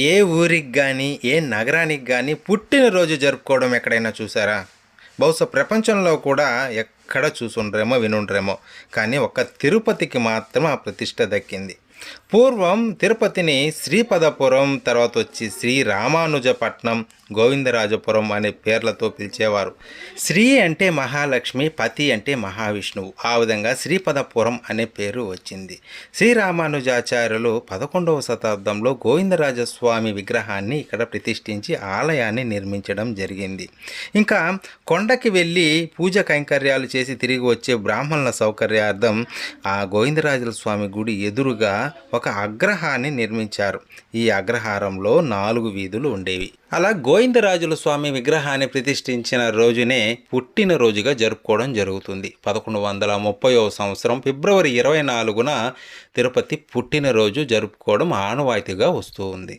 ఏ ఊరికి కానీ ఏ నగరానికి కానీ పుట్టినరోజు జరుపుకోవడం ఎక్కడైనా చూసారా? బహుశా ప్రపంచంలో కూడా ఎక్కడ చూసుండ్రేమో వినుండ్రేమో, కానీ ఒక్క తిరుపతికి మాత్రం ఆ ప్రతిష్ట దక్కింది. పూర్వం తిరుపతిని శ్రీపదపురం, తర్వాత వచ్చి శ్రీ రామానుజపట్నం, గోవిందరాజపురం అనే పేర్లతో పిలిచేవారు. శ్రీ అంటే మహాలక్ష్మి, పతి అంటే మహావిష్ణువు. ఆ విధంగా శ్రీపదపురం అనే పేరు వచ్చింది. శ్రీరామానుజాచార్యులు 11వ శతాబ్దంలో గోవిందరాజస్వామి విగ్రహాన్ని ఇక్కడ ప్రతిష్ఠించి ఆలయాన్ని నిర్మించడం జరిగింది. ఇంకా కొండకి వెళ్ళి పూజ కైంకర్యాలు చేసి తిరిగి వచ్చే బ్రాహ్మణుల సౌకర్యార్థం ఆ గోవిందరాజుల స్వామి గుడి ఎదురుగా ఒక అగ్రహాన్ని నిర్మించారు. ఈ అగ్రహారంలో 4 వీధులు ఉండేవి. అలా గోవిందరాజుల స్వామి విగ్రహాన్ని ప్రతిష్ఠించిన రోజునే పుట్టినరోజుగా జరుపుకోవడం జరుగుతుంది. 1130వ సంవత్సరం ఫిబ్రవరి 24న తిరుపతి పుట్టినరోజు జరుపుకోవడం ఆనవాయితీగా వస్తూ ఉంది.